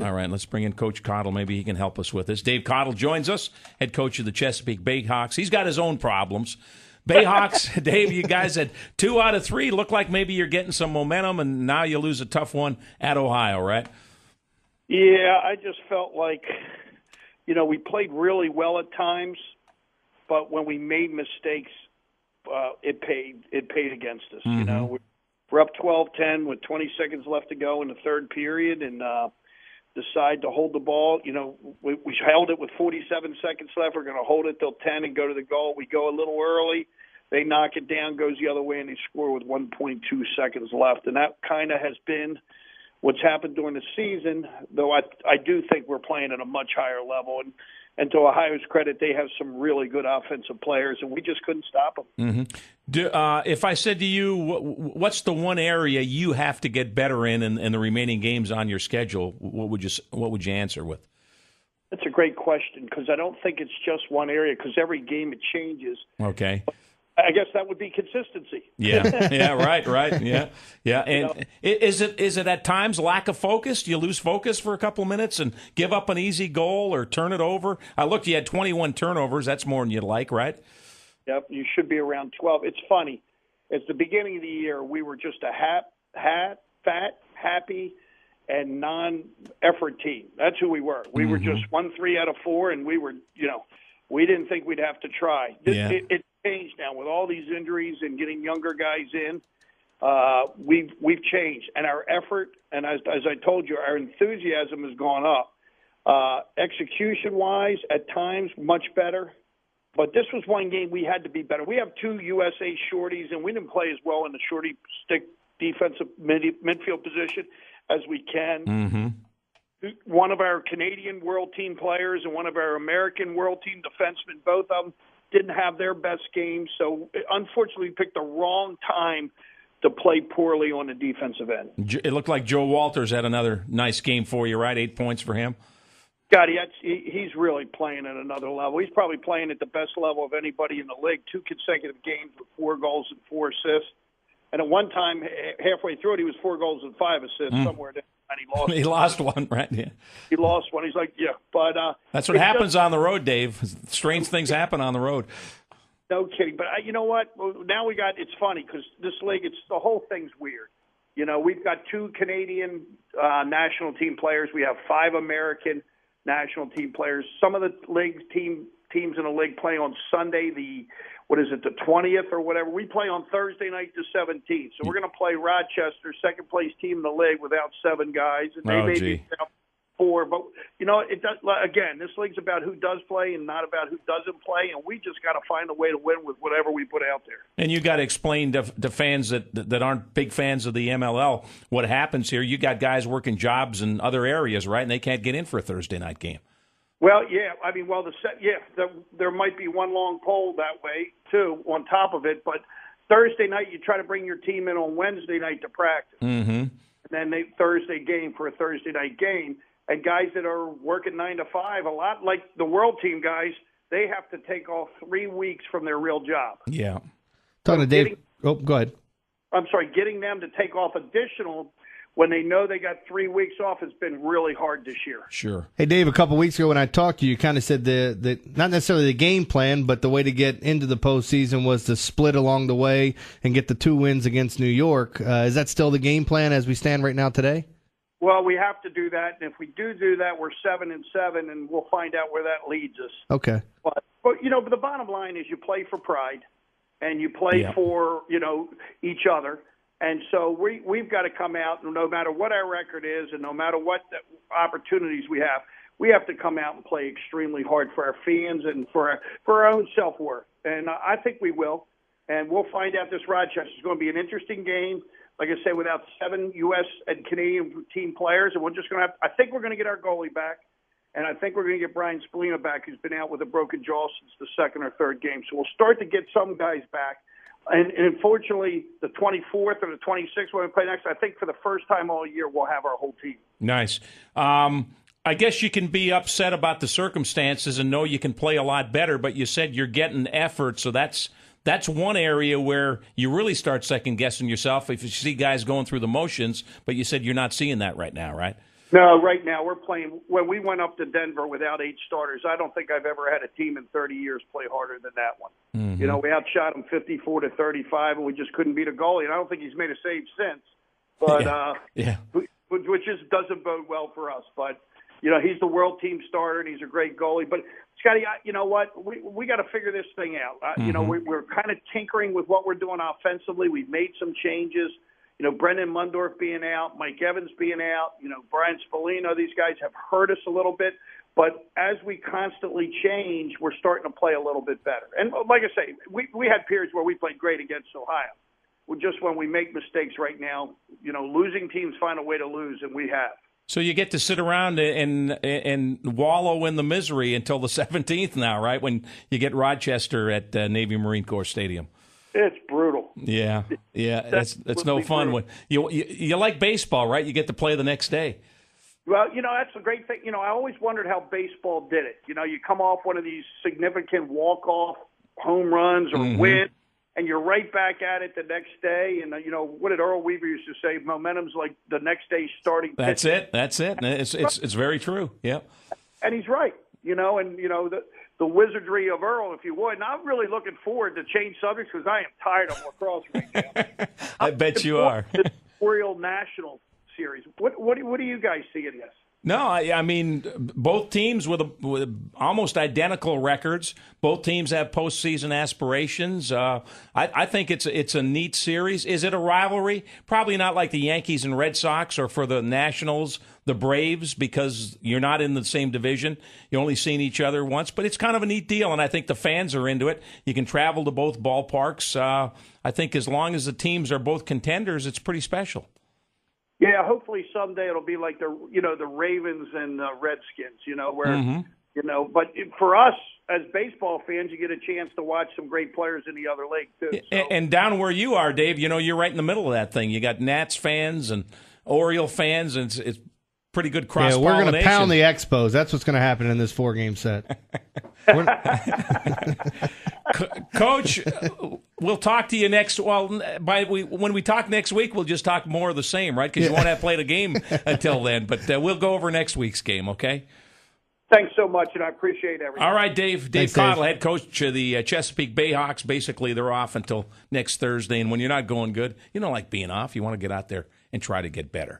All right, let's bring in Coach Cottle. Maybe he can help us with this. Dave Cottle joins us, head coach of the Chesapeake Bayhawks. He's got his own problems. Bayhawks, Dave, you guys had 2 out of 3. Look like maybe you're getting some momentum, and now you lose a tough one at Ohio, right? Yeah, I just felt like, we played really well at times, but when we made mistakes, it paid against us. Mm-hmm. We're up 12-10 with 20 seconds left to go in the third period, and decide to hold the ball. We held it with 47 seconds left. We're going to hold it till 10 and go to the goal. We go a little early. They knock it down, goes the other way, and they score with 1.2 seconds left. And that kind of has been what's happened during the season, though I do think we're playing at a much higher level. And to Ohio's credit, they have some really good offensive players, and we just couldn't stop them. Mm-hmm. If I said to you, what's the one area you have to get better in the remaining games on your schedule, what would you answer with? That's a great question, because I don't think it's just one area, because every game it changes. Okay. I guess that would be consistency. Yeah, right, yeah. And is it at times lack of focus? Do you lose focus for a couple of minutes and give up an easy goal or turn it over? I looked, you had 21 turnovers. That's more than you'd like, right? Yep, you should be around 12. It's funny. At the beginning of the year, we were just a fat, happy, and non-effort team. That's who we were. We were just 1-3 out of 4, and we were, we didn't think we'd have to try. It's changed now with all these injuries and getting younger guys in. We've changed, and our effort, and as I told you, our enthusiasm has gone up. Execution-wise, at times, much better. But this was one game we had to be better. We have 2 USA shorties, and we didn't play as well in the shorty stick defensive midfield position as we can. Mm-hmm. One of our Canadian world team players and one of our American world team defensemen, both of them, didn't have their best game. So, unfortunately, we picked the wrong time to play poorly on the defensive end. It looked like Joe Walters had another nice game for you, right? 8 points for him. God, he's really playing at another level. He's probably playing at the best level of anybody in the league. 2 consecutive games with 4 goals and 4 assists. And at one time, halfway through it, he was 4 goals and 5 assists somewhere there. And he lost. He lost one, right? Yeah. He lost one. He's like, yeah, but that's what happens on the road, Dave. Strange things happen on the road. No kidding. But you know what? Now it's funny because this league, the whole thing's weird. We've got 2 Canadian national team players. We have 5 American national team players. Some of the league teams in the league play on Sunday, the 20th or whatever. We play on Thursday night, the 17th. So we're going to play Rochester, second place team in the league, without 7 guys, and they may be without 4. But it does. Again, this league's about who does play and not about who doesn't play, and we just got to find a way to win with whatever we put out there. And you got to explain to fans that aren't big fans of the MLL what happens here. You got guys working jobs in other areas, right? And they can't get in for a Thursday night game. Well, yeah. I mean, there might be one long pole that way too on top of it. But Thursday night, you try to bring your team in on Wednesday night to practice, and then Thursday game for a Thursday night game. And guys that are working 9 to 5, a lot like the world team guys, they have to take off 3 weeks from their real job. Yeah. Talking to Dave. Go ahead. I'm sorry. Getting them to take off additional when they know they got 3 weeks off has been really hard this year. Sure. Hey, Dave, a couple weeks ago when I talked to you, you kind of said the not necessarily the game plan, but the way to get into the postseason was to split along the way and get the 2 wins against New York. Is that still the game plan as we stand right now today? Well, we have to do that, and if we do that, we're 7-7, and we'll find out where that leads us. Okay. But the bottom line is you play for pride, and you play for each other. And so we've got to come out, no matter what our record is and no matter what opportunities we have to come out and play extremely hard for our fans and for our own self-worth. And I think we will. And we'll find out this Rochester is going to be an interesting game. Like I say, without 7 U.S. and Canadian team players, and we're just going to I think we're going to get our goalie back, and I think we're going to get Brian Spalina back, who's been out with a broken jaw since the 2nd or 3rd game. So we'll start to get some guys back. And unfortunately, the 24th or the 26th when we play next, I think for the first time all year, we'll have our whole team. Nice. I guess you can be upset about the circumstances and know you can play a lot better, but you said you're getting effort, so that's one area where you really start second-guessing yourself if you see guys going through the motions, but you said you're not seeing that right now, right? No, right now we're playing. When we went up to Denver without 8 starters, I don't think I've ever had a team in 30 years play harder than that one. Mm-hmm. You know, we outshot them 54-35, and we just couldn't beat a goalie. And I don't think he's made a save since. But which just doesn't bode well for us. But you know, he's the world team starter, and he's a great goalie. But Scotty, you know what? We got to figure this thing out. You know, we're kind of tinkering with what we're doing offensively. We've made some changes. You know, Brendan Mundorf being out, Mike Evans being out, you know, Brian Spallino, these guys have hurt us a little bit. But as we constantly change, we're starting to play a little bit better. And like I say, we had periods where we played great against Ohio. Well, just when we make mistakes right now, you know, losing teams find a way to lose, and we have. So you get to sit around and wallow in the misery until the 17th now, right, when you get Rochester at Navy Marine Corps Stadium. It's brutal. Yeah. It's no fun. When you like baseball, right? You get to play the next day. Well, you know, that's a great thing. You know, I always wondered how baseball did it. You know, you come off one of these significant walk-off home runs or win, and you're right back at it the next day. And, you know, what did Earl Weaver used to say? Momentum's like the next day's starting pitch. That's it. It's very true. Yeah. And he's right. You know, and, you know, the wizardry of Earl, if you would. And I'm really looking forward to change subjects because I am tired of lacrosse right now. I bet you are. The Oriole National Series. What do you guys see in this? No, I mean, both teams with almost identical records. Both teams have postseason aspirations. I think it's a neat series. Is it a rivalry? Probably not like the Yankees and Red Sox, or for the Nationals, the Braves, because you're not in the same division. You only seen each other once, but it's kind of a neat deal, and I think the fans are into it. You can travel to both ballparks. I think as long as the teams are both contenders, it's pretty special. Yeah, hopefully someday it'll be like the Ravens and Redskins, you know, where you know. But for us as baseball fans, you get a chance to watch some great players in the other league too. So. And down where you are, Dave, you know, you're right in the middle of that thing. You got Nats fans and Oriole fans, and it's pretty good cross-pollination. Yeah, we're going to pound the Expos. That's what's going to happen in this 4-game set. Coach, we'll talk to you next. Well, when we talk next week, we'll just talk more of the same, right? Because you won't have played a game until then. But we'll go over next week's game, okay? Thanks so much, and I appreciate everything. All right, Dave. Dave Cottle, head coach of the Chesapeake Bayhawks. Basically, they're off until next Thursday. And when you're not going good, you don't like being off. You want to get out there and try to get better.